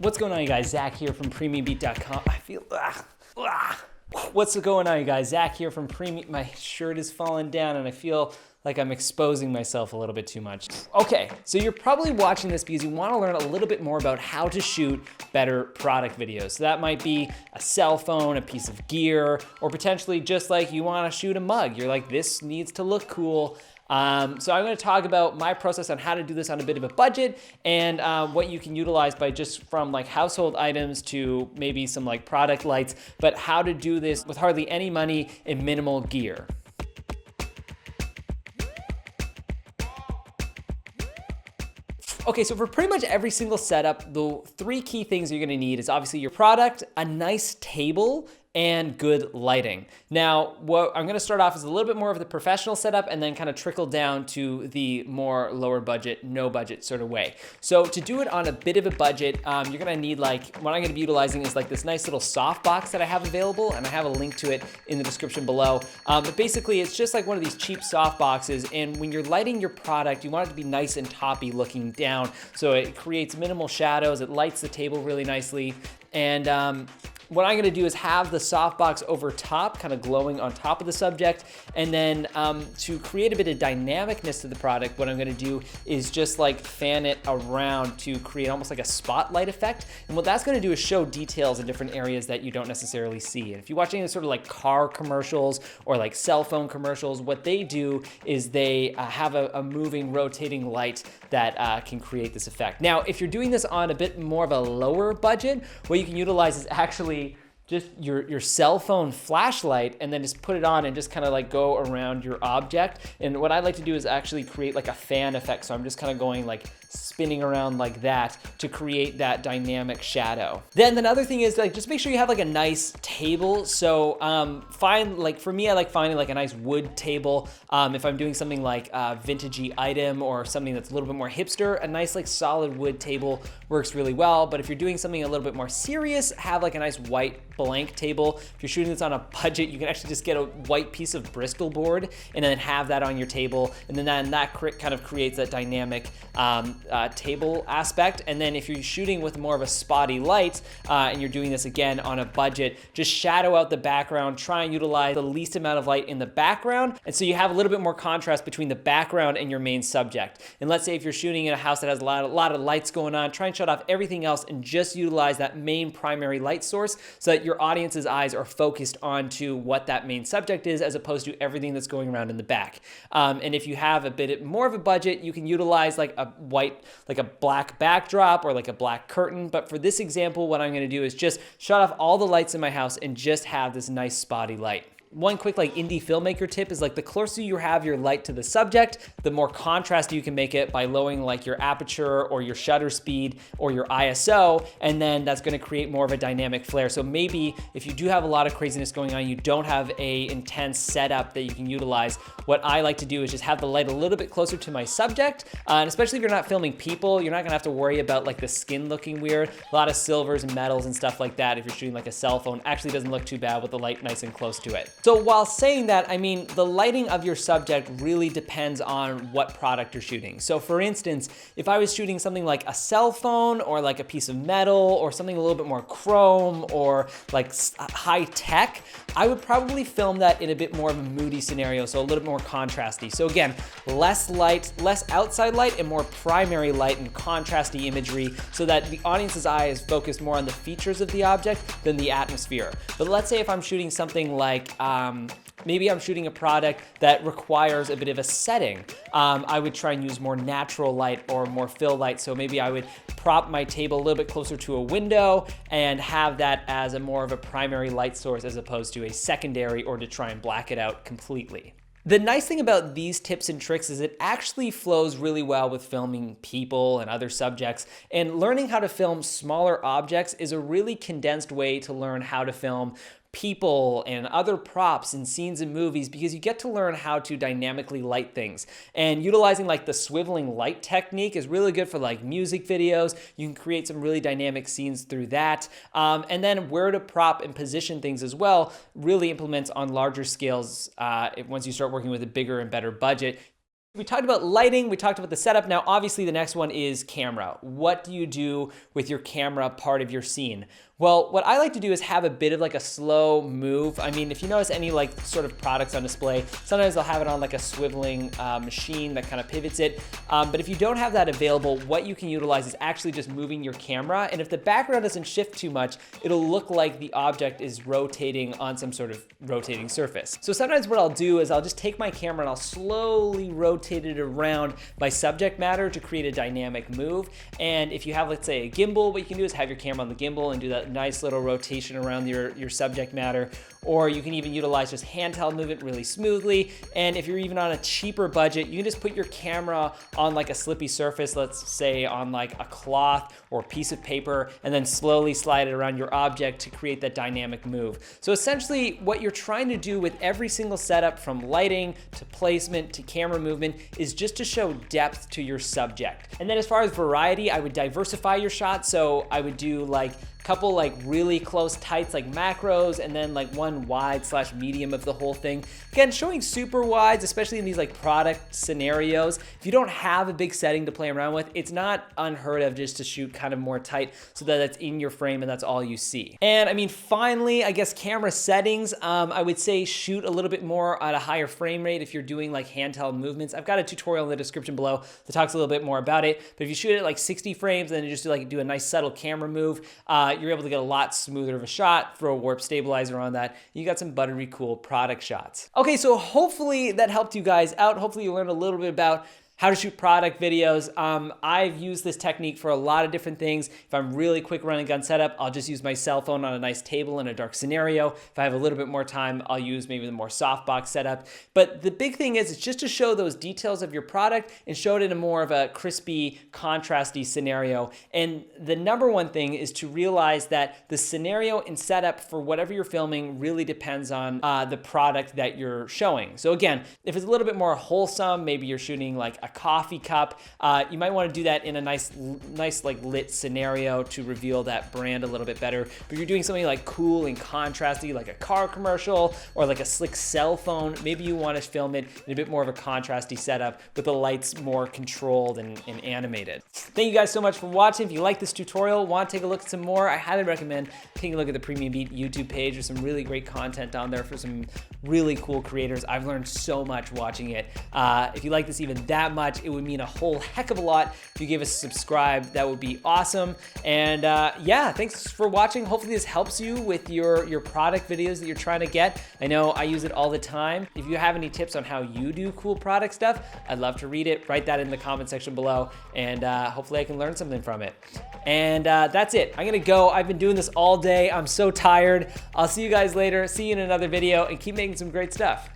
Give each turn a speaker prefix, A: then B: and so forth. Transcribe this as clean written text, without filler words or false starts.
A: What's going on, you guys? Zach here from PremiumBeat.com. I feel, What's going on, you guys? Zach here from Premium. My shirt is falling down and I feel like I'm exposing myself a little bit too much. Okay, so you're probably watching this because you want to learn a little bit more about how to shoot better product videos. So that might be a cell phone, a piece of gear, or potentially just like you want to shoot a mug. You're like, this needs to look cool. So I'm going to talk about my process on how to do this on a bit of a budget and what you can utilize by just from like household items to maybe some like product lights, but how to do this with hardly any money and minimal gear. Okay, so for pretty much every single setup, the three key things you're gonna need is obviously your product, a nice table, and good lighting. Now, what I'm gonna start off is a little bit more of the professional setup and then kind of trickle down to the more lower budget, no budget sort of way. So to do it on a bit of a budget, you're gonna need like, what I'm gonna be utilizing is like this nice little soft box that I have available, and I have a link to it in the description below. But basically it's just like one of these cheap soft boxes, and when you're lighting your product, you want it to be nice and toppy looking down. So it creates minimal shadows, it lights the table really nicely. And what I'm gonna do is have the softbox over top, kind of glowing on top of the subject. And then to create a bit of dynamicness to the product, what I'm gonna do is just like fan it around to create almost like a spotlight effect. And what that's gonna do is show details in different areas that you don't necessarily see. And if you're watching any sort of like car commercials or like cell phone commercials, what they do is they have a moving, rotating light that can create this effect. Now, if you're doing this on a bit more of a lower budget, what you can utilize is actually just your cell phone flashlight, and then just put it on and just kind of like go around your object. And what I like to do is actually create like a fan effect. So I'm just kind of going like spinning around like that to create that dynamic shadow. Then another thing is like, just make sure you have like a nice table. So for me, I like finding like a nice wood table. If I'm doing something like a vintagey item or something that's a little bit more hipster, a nice like solid wood table works really well. But if you're doing something a little bit more serious, have like a nice white blank table. If you're shooting this on a budget, you can actually just get a white piece of Bristol board and then have that on your table. And then that kind of creates that dynamic table aspect. And then if you're shooting with more of a spotty light and you're doing this again on a budget, just shadow out the background, try and utilize the least amount of light in the background. And so you have a little bit more contrast between the background and your main subject. And let's say if you're shooting in a house that has a lot of lights going on, try and shut off everything else and just utilize that main primary light source so that your audience's eyes are focused onto what that main subject is, as opposed to everything that's going around in the back. And if you have a bit more of a budget, you can utilize like a black backdrop or like a black curtain. But for this example, what I'm gonna do is just shut off all the lights in my house and just have this nice spotty light. One quick like indie filmmaker tip is like the closer you have your light to the subject, the more contrast you can make it by lowering like your aperture or your shutter speed or your ISO, and then that's gonna create more of a dynamic flare. So maybe if you do have a lot of craziness going on, you don't have a intense setup that you can utilize, what I like to do is just have the light a little bit closer to my subject, and especially if you're not filming people, you're not gonna have to worry about like the skin looking weird. A lot of silvers and metals and stuff like that, if you're shooting like a cell phone, actually doesn't look too bad with the light nice and close to it. So while saying that, I mean, the lighting of your subject really depends on what product you're shooting. So for instance, if I was shooting something like a cell phone or like a piece of metal or something a little bit more chrome or like high tech, I would probably film that in a bit more of a moody scenario, so a little bit more contrasty. So again, less light, less outside light and more primary light and contrasty imagery so that the audience's eye is focused more on the features of the object than the atmosphere. But let's say if I'm shooting something like, maybe I'm shooting a product that requires a bit of a setting. I would try and use more natural light or more fill light. So maybe I would prop my table a little bit closer to a window and have that as a more of a primary light source as opposed to a secondary, or to try and black it out completely. The nice thing about these tips and tricks is it actually flows really well with filming people and other subjects, and learning how to film smaller objects is a really condensed way to learn how to film people and other props and scenes in movies, because you get to learn how to dynamically light things. And utilizing like the swiveling light technique is really good for like music videos. You can create some really dynamic scenes through that. And then where to prop and position things as well really implements on larger scales once you start working with a bigger and better budget. We talked about lighting, we talked about the setup. Now, obviously the next one is camera. What do you do with your camera part of your scene? Well, what I like to do is have a bit of like a slow move. I mean, if you notice any like sort of products on display, sometimes they'll have it on like a swiveling machine that kind of pivots it. But if you don't have that available, what you can utilize is actually just moving your camera. And if the background doesn't shift too much, it'll look like the object is rotating on some sort of rotating surface. So sometimes what I'll do is I'll just take my camera and I'll slowly rotate it around my subject matter to create a dynamic move. And if you have, let's say, a gimbal, what you can do is have your camera on the gimbal and do that nice little rotation around your subject matter. Or you can even utilize just handheld movement really smoothly. And if you're even on a cheaper budget, you can just put your camera on like a slippy surface, let's say on like a cloth or a piece of paper, and then slowly slide it around your object to create that dynamic move. So essentially what you're trying to do with every single setup, from lighting to placement to camera movement, is just to show depth to your subject. And then as far as variety, I would diversify your shots. So I would do like couple like really close tights like macros, and then like one wide / medium of the whole thing. Again, showing super wides, especially in these like product scenarios. If you don't have a big setting to play around with, it's not unheard of just to shoot kind of more tight so that it's in your frame and that's all you see. And I mean, finally, I guess camera settings, I would say shoot a little bit more at a higher frame rate if you're doing like handheld movements. I've got a tutorial in the description below that talks a little bit more about it, but if you shoot it at like 60 frames and then you just do a nice subtle camera move, you're able to get a lot smoother of a shot, throw a warp stabilizer on that. You got some buttery cool product shots. Okay, so hopefully that helped you guys out. Hopefully you learned a little bit about how to shoot product videos. I've used this technique for a lot of different things. If I'm really quick running gun setup, I'll just use my cell phone on a nice table in a dark scenario. If I have a little bit more time, I'll use maybe the more softbox setup. But the big thing is, it's just to show those details of your product and show it in a more of a crispy, contrasty scenario. And the number one thing is to realize that the scenario and setup for whatever you're filming really depends on the product that you're showing. So again, if it's a little bit more wholesome, maybe you're shooting like a coffee cup, you might want to do that in a nice like lit scenario to reveal that brand a little bit better. But if you're doing something like cool and contrasty, like a car commercial or like a slick cell phone, maybe you want to film it in a bit more of a contrasty setup with the lights more controlled and animated. Thank you guys so much for watching. If you like this tutorial, want to take a look at some more, I highly recommend taking a look at the PremiumBeat YouTube page. There's some really great content on there for some really cool creators. I've learned so much watching it. If you like this even that much, it would mean a whole heck of a lot if you gave us a subscribe. That would be awesome. And yeah, thanks for watching. Hopefully this helps you with your product videos that you're trying to get. I know I use it all the time. If you have any tips on how you do cool product stuff, I'd love to read it. Write that in the comment section below, and hopefully I can learn something from it. And that's it. I'm gonna go. I've been doing this all day. I'm so tired. I'll see you guys later. See you in another video, and keep making some great stuff.